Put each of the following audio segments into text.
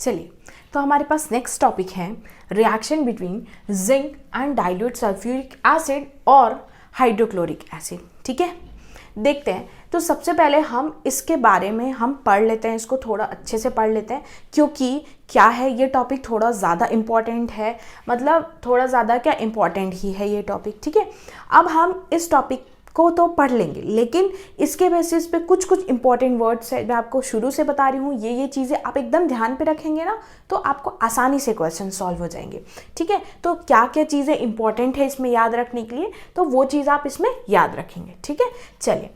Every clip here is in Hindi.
चलिए, तो हमारे पास नेक्स्ट टॉपिक है reaction between zinc and dilute sulphuric acid और हाइड्रोक्लोरिक एसिड। ठीक है, देखते हैं। तो सबसे पहले हम इसके बारे में हम पढ़ लेते हैं, इसको थोड़ा अच्छे से पढ़ लेते हैं, क्योंकि क्या है ये टॉपिक थोड़ा ज़्यादा इम्पॉर्टेंट है, मतलब थोड़ा ज़्यादा क्या इम्पॉर्टेंट ही है ये टॉपिक। ठीक है, अब हम इस टॉपिक को तो पढ़ लेंगे, लेकिन इसके बेसिस पे कुछ कुछ इंपॉर्टेंट वर्ड्स है, मैं आपको शुरू से बता रही हूँ। ये चीज़ें आप एकदम ध्यान पे रखेंगे ना, तो आपको आसानी से क्वेश्चन सॉल्व हो जाएंगे। ठीक है, तो क्या क्या चीज़ें इंपॉर्टेंट है इसमें याद रखने के लिए, तो वो चीज़ आप इसमें याद रखेंगे। ठीक है, चलिए।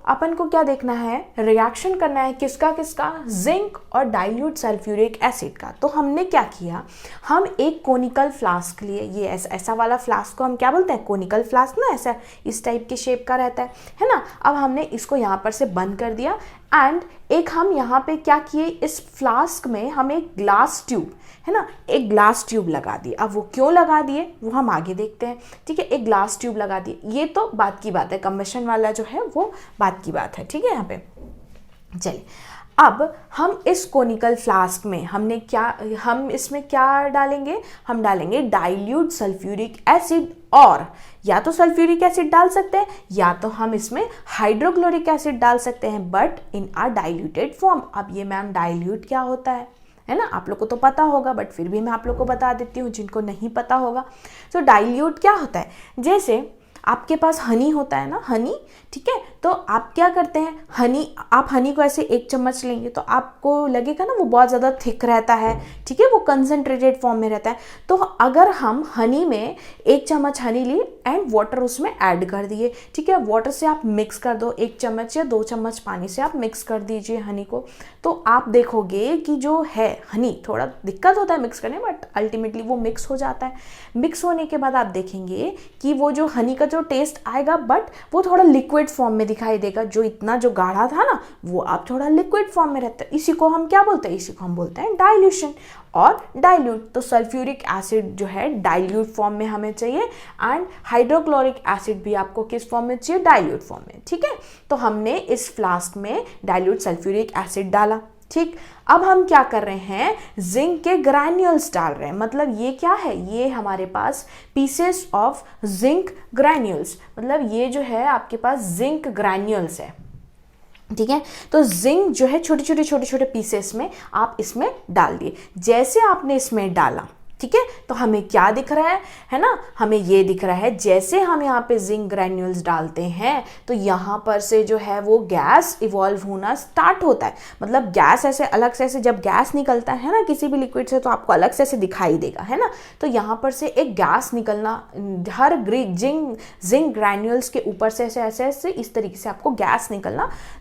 अपन को क्या देखना है, रिएक्शन करना है किसका किसका, जिंक और डाइल्यूट सल्फ्यूरिक एसिड का। तो हमने क्या किया, हम एक कोनिकल फ्लास्क लिए, ये ऐसा वाला फ्लास्क को हम क्या बोलते हैं, कोनिकल फ्लास्क ना, ऐसा इस टाइप के शेप का रहता है ना। अब हमने इसको यहाँ पर से बंद कर दिया एंड एक हम यहाँ पे क्या किए, इस फ्लास्क में हम एक ग्लास ट्यूब है ना, एक ग्लास ट्यूब लगा दिए। अब वो क्यों लगा दिए वो हम आगे देखते हैं। ठीक है, एक ग्लास ट्यूब लगा दिए, ये तो बात की बात है, कंबशन वाला जो है वो बात की बात है। ठीक है, यहाँ पे चलिए, अब हम इस कोनिकल फ्लास्क में हम इसमें क्या डालेंगे, हम डालेंगे डाइल्यूट सल्फ्यूरिक एसिड, और या तो सल्फ्यूरिक एसिड डाल सकते हैं या तो हम इसमें हाइड्रोक्लोरिक एसिड डाल सकते हैं, but in a diluted form. अब ये मैम डाइल्यूट क्या होता है ना, आप लोग को तो पता होगा, बट फिर भी मैं आप लोग को बता देती हूँ जिनको नहीं पता होगा। तो डाइल्यूट क्या होता है, जैसे आपके पास हनी होता है ना, हनी। ठीक है, तो आप क्या करते हैं, आप हनी को ऐसे एक चम्मच लेंगे तो आपको लगेगा ना वो बहुत ज़्यादा थिक रहता है। ठीक है, वो कंसनट्रेटेड फॉर्म में रहता है। तो अगर हम हनी में एक चम्मच हनी लिए एंड वाटर उसमें ऐड कर दिए, ठीक है, वाटर से आप मिक्स कर दो, एक चम्मच या 2 चम्मच पानी से आप मिक्स कर दीजिए हनी को, तो आप देखोगे कि जो है हनी, थोड़ा दिक्कत होता है मिक्स करने, बट अल्टीमेटली वो मिक्स हो जाता है। मिक्स होने के बाद आप देखेंगे कि वो जो हनी का जो टेस्ट आएगा, बट वो थोड़ा लिक्विड फॉर्म में दिखाई देगा। जो इतना जो गाढ़ा था ना, वो अब थोड़ा लिक्विड फॉर्म में रहता है। इसी को हम क्या बोलते हैं, इसी को हम बोलते हैं डाइल्यूशन और डाइल्यूट। तो सल्फ्यूरिक एसिड जो है डाइल्यूट फॉर्म में हमें चाहिए, एंड हाइड्रोक्लोरिक एसिड भी आपको किस फॉर्म में चाहिए, डाइल्यूट फॉर्म में। ठीक है, तो हमने इस फ्लास्क में डाइल्यूट सल्फ्यूरिक एसिड डाला। ठीक, अब हम क्या कर रहे हैं, जिंक के ग्रैन्यूल्स डाल रहे हैं। मतलब ये क्या है, ये हमारे पास पीसेस ऑफ जिंक ग्रैन्यूल्स, मतलब ये जो है आपके पास जिंक ग्रैन्यूल्स है। ठीक है, तो जिंक जो है छोटे छोटे पीसेस में आप इसमें डाल दिए। जैसे आपने इसमें डाला, ठीक है, तो हमें क्या दिख रहा है ना, हमें ये दिख रहा है, जैसे हम यहाँ पे जिंक ग्रैन्यूल्स डालते हैं तो यहाँ पर से जो है वो गैस इवॉल्व होना स्टार्ट होता है। मतलब गैस ऐसे अलग से, ऐसे जब गैस निकलता है ना किसी भी लिक्विड से, तो आपको अलग से ऐसे दिखाई देगा, है ना। तो यहाँ पर से एक गैस निकलना, हर जिंक ग्रैन्यूल्स के ऊपर से ऐसे इस तरीके से आपको गैस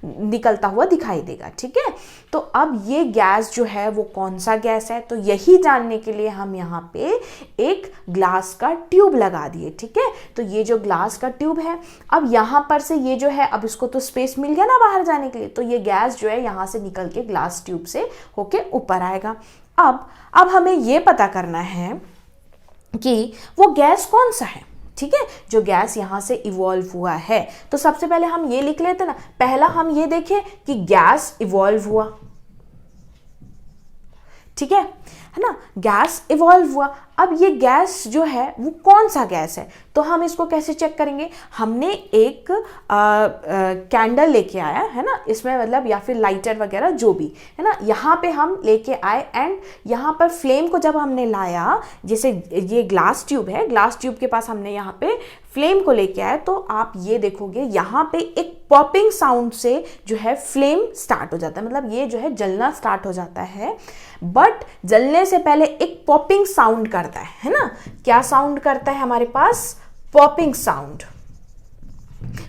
निकलता हुआ दिखाई देगा। ठीक है, तो अब ये गैस जो है वो कौन सा गैस है, तो यही जानने के लिए हम यहाँ पे एक ग्लास का ट्यूब लगा दिए। ठीक है, तो ये जो ग्लास का ट्यूब है, अब यहां पर से ये जो है, अब इसको तो स्पेस मिल गया ना बाहर जाने के लिए, तो ये गैस जो है यहां से निकल के ग्लास ट्यूब से होके ऊपर आएगा। अब हमें ये पता करना है कि वो गैस कौन सा है। ठीक है, जो गैस यहां से इवॉल्व हुआ है, तो सबसे पहले हम ये लिख लेते ना, पहला हम ये देखें कि गैस इवॉल्व हुआ। ठीक है ना, गैस इवॉल्व हुआ। अब ये गैस जो है वो कौन सा गैस है, तो हम इसको कैसे चेक करेंगे, हमने एक कैंडल लेके आया है ना, इसमें मतलब या फिर लाइटर वगैरह जो भी है ना, यहाँ पे हम लेके आए एंड यहाँ पर फ्लेम को जब हमने लाया, जैसे ये ग्लास ट्यूब है, ग्लास ट्यूब के पास हमने यहाँ पे फ्लेम को लेके आए, तो आप ये देखोगे यहाँ पे एक पॉपिंग साउंड से जो है फ्लेम स्टार्ट हो जाता है, मतलब ये जो है जलना स्टार्ट हो जाता है। बट जलने से पहले एक पॉपिंग साउंड करता है ना, क्या साउंड करता है हमारे पास, popping sound.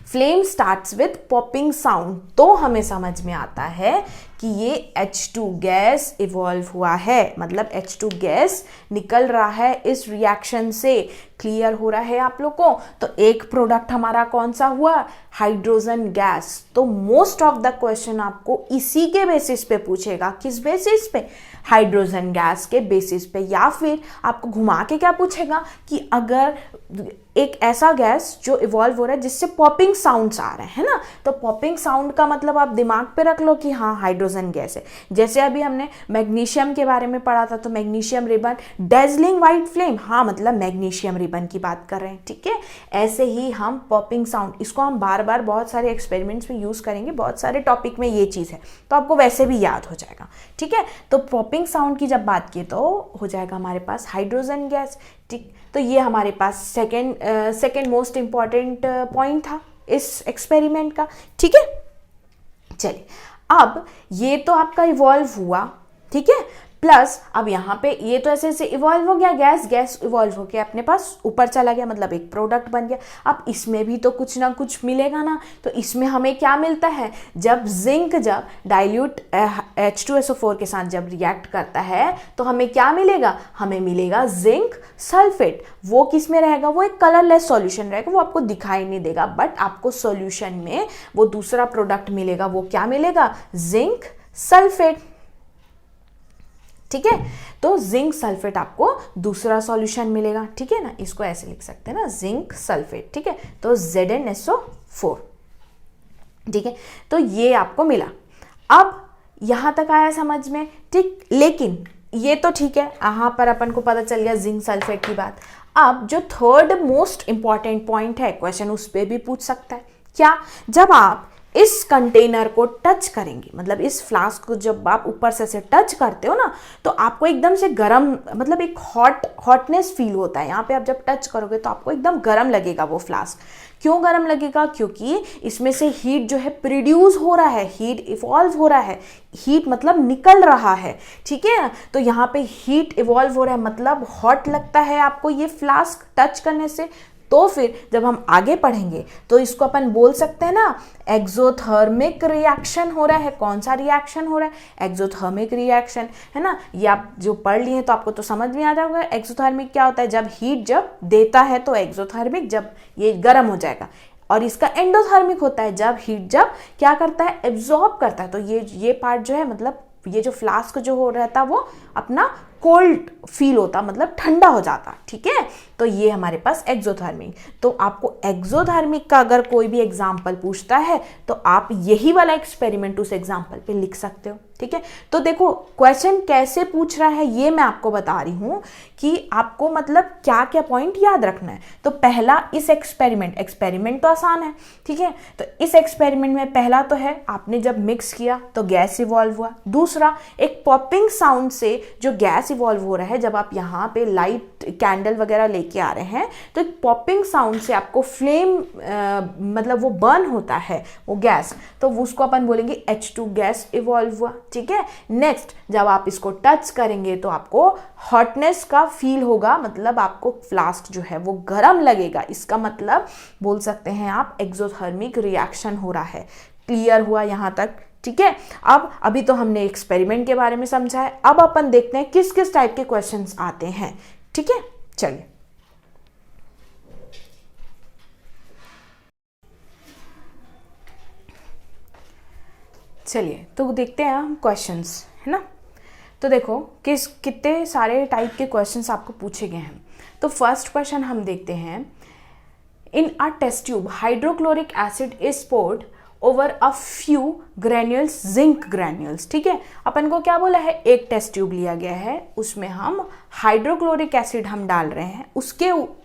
Flame starts with popping sound, तो हमें समझ में आता है कि ये H2 गैस इवॉल्व हुआ है, मतलब H2 गैस निकल रहा है इस रिएक्शन से। क्लियर हो रहा है आप लोग को। तो एक प्रोडक्ट हमारा कौन सा हुआ, हाइड्रोजन गैस। तो मोस्ट ऑफ द क्वेश्चन आपको इसी के बेसिस पे पूछेगा, किस बेसिस पे, हाइड्रोजन गैस के बेसिस पे। या फिर आपको घुमा के क्या पूछेगा कि अगर एक ऐसा गैस जो इवॉल्व हो रहा है जिससे पॉपिंग साउंड्स आ रहे हैं ना, तो पॉपिंग साउंड का मतलब आप दिमाग पे रख लो कि हाँ हाइड्रोजन हाइड्रोजन गैस है। जैसे अभी हमने मैग्नीशियम के बारे में पढ़ा था, तो magnesium ribbon, dazzling white flame, हाँ मतलब मैग्नीशियम रिबन की बात कर रहे हैं, ठीक है। ऐसे ही हम पॉपिंग साउंड, इसको हम बार बार बहुत सारे एक्सपेरिमेंट्स में यूज़ करेंगे, बहुत सारे टॉपिक में ये चीज़ है, तो आपको वैसे भी याद हो जाएगा, ठीक है। तो पॉपिंग साउंड की जब बात की तो हो जाएगा हमारे पास हाइड्रोजन गैस, ठीक। तो ये हमारे पास सेकेंड मोस्ट इंपॉर्टेंट पॉइंट था इस एक्सपेरिमेंट का, ठीक है। चलिए, अब ये तो आपका इवॉल्व हुआ, ठीक है। प्लस अब यहाँ पे ये तो ऐसे ऐसे इवॉल्व हो गया, गैस इवॉल्व हो गया अपने पास ऊपर चला गया, मतलब एक प्रोडक्ट बन गया। अब इसमें भी तो कुछ ना कुछ मिलेगा ना, तो इसमें हमें क्या मिलता है, जब जिंक जब डाइल्यूट H2SO4 के साथ जब रिएक्ट करता है तो हमें क्या मिलेगा, हमें मिलेगा जिंक सल्फेट। वो किस में रहेगा, वो एक कलरलेस सॉल्यूशन रहेगा, वो आपको दिखाई नहीं देगा, बट आपको सॉल्यूशन में वो दूसरा प्रोडक्ट मिलेगा। वो क्या मिलेगा, जिंक सल्फेट, ठीक है। तो जिंक सल्फेट आपको दूसरा सॉल्यूशन मिलेगा, ठीक है ना। इसको ऐसे लिख सकते हैं ना, जिंक सल्फेट, ठीक है। तो ZnSO4, ठीक है। तो ये आपको मिला। अब यहां तक आया समझ में, ठीक। लेकिन ये तो ठीक है, यहाँ पर अपन को पता चल गया जिंक सल्फेट की बात। अब जो थर्ड मोस्ट इंपॉर्टेंट पॉइंट है, क्वेश्चन उस पर भी पूछ सकता है, क्या, जब आप इस कंटेनर को टच करेंगे, मतलब इस फ्लास्क को जब आप ऊपर से टच करते हो ना, तो आपको एकदम से गरम, मतलब एक हॉटनेस फील होता है। यहाँ पे आप जब टच करोगे तो आपको एकदम गरम लगेगा वो फ्लास्क। क्यों गरम लगेगा, क्योंकि इसमें से हीट जो है प्रोड्यूस हो रहा है, हीट इवॉल्व हो रहा है, हीट मतलब निकल रहा है, ठीक है। तो यहाँ पे हीट इवॉल्व हो रहा है, मतलब हॉट लगता है आपको ये फ्लास्क टच करने से। तो फिर जब हम आगे पढ़ेंगे तो इसको अपन बोल सकते हैं ना, एक्सोथर्मिक रिएक्शन हो रहा है। कौन सा रिएक्शन हो रहा है, एक्सोथर्मिक रिएक्शन, है ना। ये आप जो पढ़ लिए हैं तो आपको तो समझ में आ जाएगा एक्सोथर्मिक क्या होता है। जब हीट जब देता है तो एक्सोथर्मिक, जब ये गर्म हो जाएगा। और इसका एंडोथर्मिक होता है, जब हीट जब क्या करता है, एब्जॉर्ब करता है। तो ये पार्ट जो है, मतलब ये जो फ्लास्क जो हो रहता वो अपना कोल्ड फील होता, मतलब ठंडा हो जाता, ठीक है। तो ये हमारे पास एक्सोथर्मिक। तो आपको एक्सोथर्मिक का अगर कोई भी एग्जाम्पल पूछता है तो आप यही वाला एक्सपेरिमेंट उस एग्जाम्पल पे लिख सकते हो, ठीक है। तो देखो क्वेश्चन कैसे पूछ रहा है ये मैं आपको बता रही हूं कि आपको मतलब क्या क्या पॉइंट याद रखना है। तो पहला, इस एक्सपेरिमेंट तो आसान है, ठीक है। तो इस एक्सपेरिमेंट में पहला तो है, आपने जब मिक्स किया तो गैस इवॉल्व हुआ। दूसरा, एक पॉपिंग साउंड से जो गैस इवॉल्व हो रहा है, जब आप यहाँ पे लाइट कैंडल वगैरह लेके आ रहे हैं तो एक पॉपिंग साउंड से आपको फ्लेम मतलब वो बर्न होता है वो गैस, तो उसको अपन बोलेंगे H2 गैस इवॉल्व हुआ, ठीक है। नेक्स्ट, जब आप इसको टच करेंगे तो आपको हॉटनेस का फील होगा, मतलब आपको फ्लास्क जो है वो गर्म लगेगा। इसका मतलब बोल सकते हैं आप एक्सोथर्मिक रिएक्शन हो रहा है। क्लियर हुआ यहाँ तक, ठीक है। अब अभी तो हमने एक्सपेरिमेंट के बारे में समझा है, अब अपन देखते हैं किस किस टाइप के क्वेश्चंस आते हैं, ठीक है। चलिए, तो देखते हैं हम क्वेश्चंस, है ना। तो देखो कितने सारे टाइप के क्वेश्चंस आपको पूछे गए हैं। तो फर्स्ट क्वेश्चन हम देखते हैं, in a test tube hydrochloric acid is poured over a few granules, zinc granules, ठीक है। अपन को क्या बोला है, एक टेस्ट ट्यूब लिया गया है, उसमें हम हाइड्रोक्लोरिक एसिड हम डाल रहे हैं,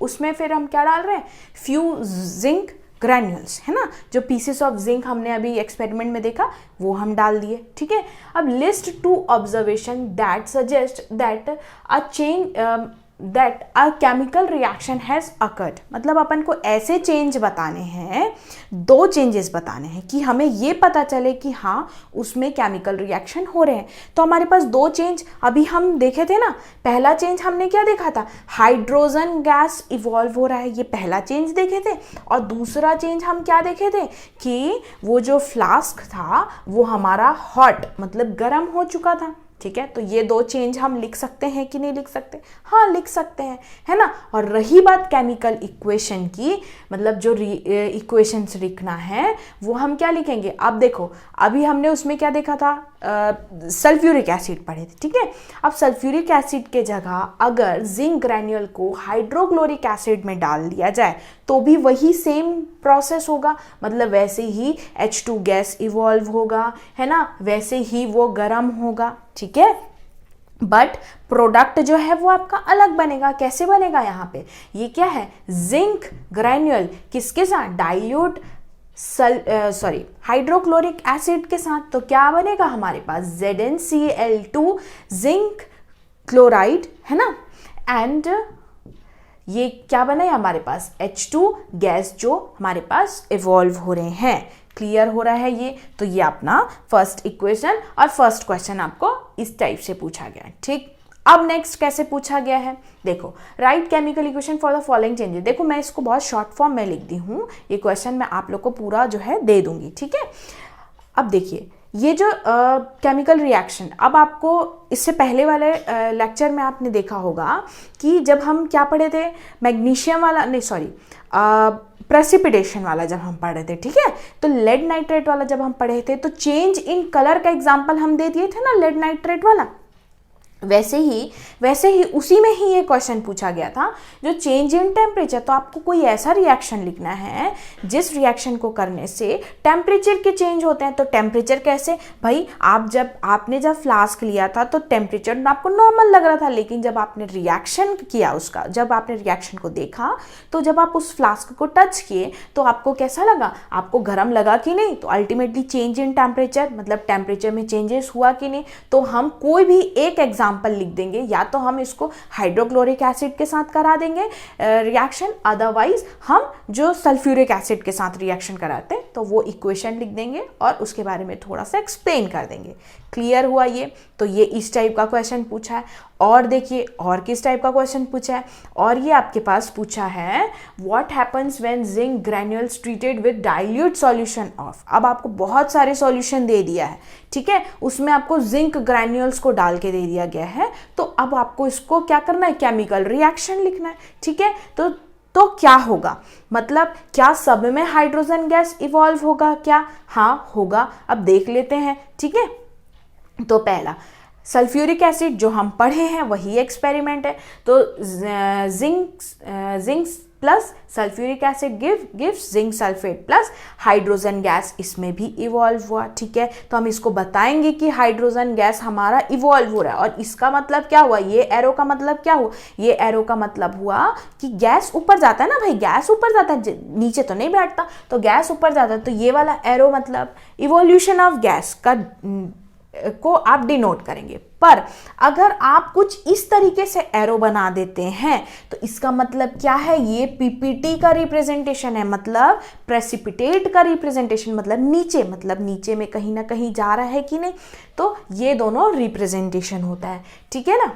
उसमें फिर हम क्या डाल रहे हैं, फ्यू जिंक ग्रैन्यूल्स, है ना। जो पीसेस ऑफ जिंक हमने अभी एक्सपेरिमेंट में देखा वो हम डाल दिए, ठीक है। अब list 2 observation that suggest that a change that a chemical reaction has occurred, मतलब अपन को ऐसे चेंज बताने हैं, 2 चेंजेस बताने हैं कि हमें ये पता चले कि हाँ उसमें केमिकल रिएक्शन हो रहे हैं। तो हमारे पास 2 चेंज अभी हम देखे थे ना। पहला चेंज हमने क्या देखा था, हाइड्रोजन गैस इवॉल्व हो रहा है, ये पहला चेंज देखे थे। और दूसरा चेंज हम क्या देखे थे कि वो जो फ्लास्क था वो हमारा हॉट, मतलब गर्म हो चुका था, ठीक है। तो ये 2 चेंज हम लिख सकते हैं कि नहीं लिख सकते, हाँ लिख सकते हैं, है ना। और रही बात केमिकल इक्वेशन की, मतलब जो इक्वेशंस लिखना है वो हम क्या लिखेंगे। अब देखो अभी हमने उसमें क्या देखा था, सल्फ्यूरिक एसिड पढ़े थे, ठीक है। अब सल्फ्यूरिक एसिड के जगह अगर जिंक ग्रैन्यूल को हाइड्रोक्लोरिक एसिड में डाल दिया जाए तो भी वही सेम प्रोसेस होगा, मतलब वैसे ही H2 गैस इवॉल्व होगा, है ना, वैसे ही वो गर्म होगा, ठीक है। बट प्रोडक्ट जो है वो आपका अलग बनेगा। कैसे बनेगा? यहाँ पे ये क्या है, जिंक ग्रैन्यूल किसके साथ, डाइल्यूट हाइड्रोक्लोरिक एसिड के साथ। तो क्या बनेगा हमारे पास, ZnCl2 जिंक क्लोराइड, है ना, एंड ये क्या बना है हमारे पास, H2 गैस जो हमारे पास इवॉल्व हो रहे हैं। क्लियर हो रहा है ये? तो ये अपना फर्स्ट इक्वेशन और फर्स्ट क्वेश्चन आपको इस टाइप से पूछा गया, ठीक। अब नेक्स्ट कैसे पूछा गया है, देखो, right chemical equation for the following changes. देखो मैं इसको बहुत शॉर्ट फॉर्म में लिख दी हूँ, ये क्वेश्चन मैं आप लोग को पूरा जो है दे दूंगी, ठीक है। अब देखिए ये जो केमिकल रिएक्शन, अब आपको इससे पहले वाले लेक्चर में आपने देखा होगा कि जब हम क्या पढ़े थे, मैग्नीशियम वाला, नहीं सॉरी, प्रेसिपिटेशन वाला जब हम पढ़े थे, ठीक है, तो लेड नाइट्रेट वाला जब हम पढ़े थे तो चेंज इन कलर का एग्जांपल हम दे दिए थे ना, लेड नाइट्रेट वाला। वैसे ही उसी में ही ये क्वेश्चन पूछा गया था, जो चेंज इन टेम्परेचर। तो आपको कोई ऐसा रिएक्शन लिखना है जिस रिएक्शन को करने से टेम्परेचर के चेंज होते हैं। तो टेम्परेचर कैसे भाई, आपने जब फ्लास्क लिया था तो टेम्परेचर आपको नॉर्मल लग रहा था, लेकिन जब आपने रिएक्शन किया उसका, जब आपने रिएक्शन को देखा, तो जब आप उस फ्लास्क को टच किए तो आपको कैसा लगा, आपको गर्म लगा कि नहीं। तो अल्टीमेटली चेंज इन टेम्परेचर मतलब टेम्परेचर में चेंजेस हुआ कि नहीं। तो हम कोई भी एक एग्जाम्पल लिख देंगे, या तो हम इसको हाइड्रोक्लोरिक एसिड के साथ करा देंगे रिएक्शन, अदरवाइज हम जो सल्फ्यूरिक एसिड के साथ रिएक्शन कराते हैं तो वो इक्वेशन लिख देंगे और उसके बारे में थोड़ा सा एक्सप्लेन कर देंगे। क्लियर हुआ ये? तो ये इस टाइप का क्वेश्चन पूछा है। और देखिए और किस टाइप का क्वेश्चन पूछा है, और ये आपके पास पूछा है what happens when zinc granules treated with dilute solution of. अब आपको बहुत सारे सॉल्यूशन दे दिया है, ठीक है, उसमें आपको जिंक ग्रैन्यूल्स को डाल के दे दिया गया है। तो अब आपको इसको क्या करना है, केमिकल रिएक्शन लिखना है, ठीक है। तो क्या होगा, मतलब क्या सब में हाइड्रोजन गैस इवॉल्व होगा क्या? हाँ होगा। अब देख लेते हैं, ठीक है। तो पहला सल्फ्यूरिक एसिड जो हम पढ़े हैं वही एक्सपेरिमेंट है। तो zinc plus sulphuric acid gives zinc sulphate plus hydrogen gas, इसमें भी इवॉल्व हुआ, ठीक है। तो हम इसको बताएंगे कि हाइड्रोजन गैस हमारा इवॉल्व हो रहा है। और इसका मतलब क्या हुआ, ये एरो का मतलब क्या हुआ, ये एरो का मतलब हुआ कि गैस ऊपर जाता है ना भाई, गैस ऊपर जाता है, नीचे तो नहीं बैठता, तो गैस ऊपर जाता है। तो ये वाला एरो मतलब इवोल्यूशन ऑफ गैस को आप डिनोट करेंगे। पर अगर आप कुछ इस तरीके से एरो बना देते हैं तो इसका मतलब क्या है, ये पीपीटी का रिप्रेजेंटेशन है, मतलब प्रेसिपिटेट का रिप्रेजेंटेशन, मतलब नीचे में कहीं ना कहीं जा रहा है कि नहीं। तो ये दोनों रिप्रेजेंटेशन होता है, ठीक है ना।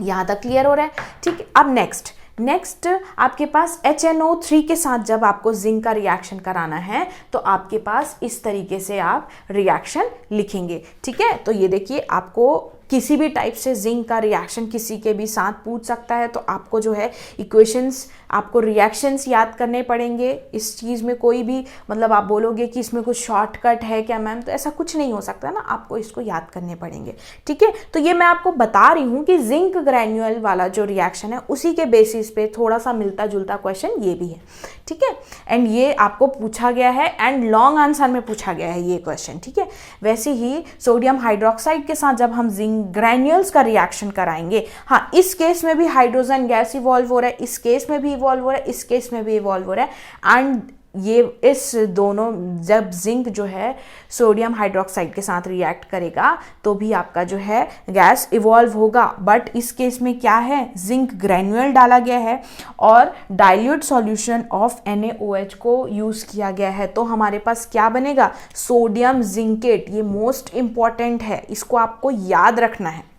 यहां तक क्लियर हो रहा है, ठीक है। अब नेक्स्ट आपके पास HNO3 के साथ जब आपको जिंक का रिएक्शन कराना है तो आपके पास इस तरीके से आप रिएक्शन लिखेंगे, ठीक है। तो ये देखिए, आपको किसी भी टाइप से जिंक का रिएक्शन किसी के भी साथ पूछ सकता है, तो आपको जो है इक्वेशंस, आपको रिएक्शंस याद करने पड़ेंगे। इस चीज़ में कोई भी मतलब आप बोलोगे कि इसमें कुछ शॉर्टकट है क्या मैम, तो ऐसा कुछ नहीं हो सकता ना, आपको इसको याद करने पड़ेंगे, ठीक है। तो ये मैं आपको बता रही हूँ कि जिंक ग्रैन्यूल वाला जो रिएक्शन है उसी के बेसिस पे थोड़ा सा मिलता जुलता क्वेश्चन ये भी है, ठीक है। एंड ये आपको पूछा गया है एंड लॉन्ग आंसर में पूछा गया है ये क्वेश्चन, ठीक है। वैसे ही सोडियम हाइड्रोक्साइड के साथ जब हम जिंक ग्रैन्यूल्स का रिएक्शन कराएंगे, हाँ इस केस में भी हाइड्रोजन गैस इवॉल्व हो रहा है, इस केस में भी इवॉल्व हो रहा है, इस केस में भी इवॉल्व हो रहा है। एंड ये इस दोनों जब जिंक जो है सोडियम हाइड्रोक्साइड के साथ रिएक्ट करेगा तो भी आपका जो है गैस इवॉल्व होगा। बट इस केस में क्या है, जिंक ग्रैन्यूल डाला गया है और डाइल्यूट सॉल्यूशन ऑफ NaOH को यूज़ किया गया है। तो हमारे पास क्या बनेगा, सोडियम जिंकेट। ये मोस्ट इंपॉर्टेंट है, इसको आपको याद रखना है,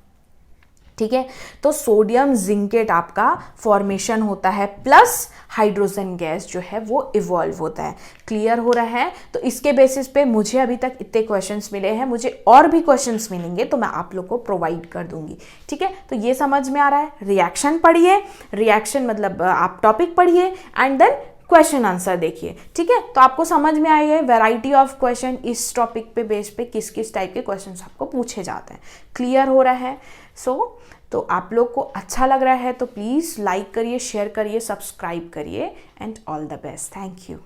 ठीक है। तो सोडियम जिंकेट आपका फॉर्मेशन होता है प्लस हाइड्रोजन गैस जो है वो इवॉल्व होता है। क्लियर हो रहा है? तो इसके बेसिस पे मुझे अभी तक इतने क्वेश्चंस मिले हैं, मुझे और भी क्वेश्चंस मिलेंगे तो मैं आप लोग को प्रोवाइड कर दूंगी, ठीक है। तो ये समझ में आ रहा है, रिएक्शन पढ़िए, रिएक्शन मतलब आप टॉपिक पढ़िए एंड देन क्वेश्चन आंसर देखिए, ठीक है। तो आपको समझ में आई है वैरायटी ऑफ क्वेश्चन इस टॉपिक पे बेस पे किस किस टाइप के क्वेश्चंस आपको पूछे जाते हैं। क्लियर हो रहा है? तो आप लोग को अच्छा लग रहा है तो प्लीज़ लाइक करिए, शेयर करिए, सब्सक्राइब करिए and all the best. Thank you.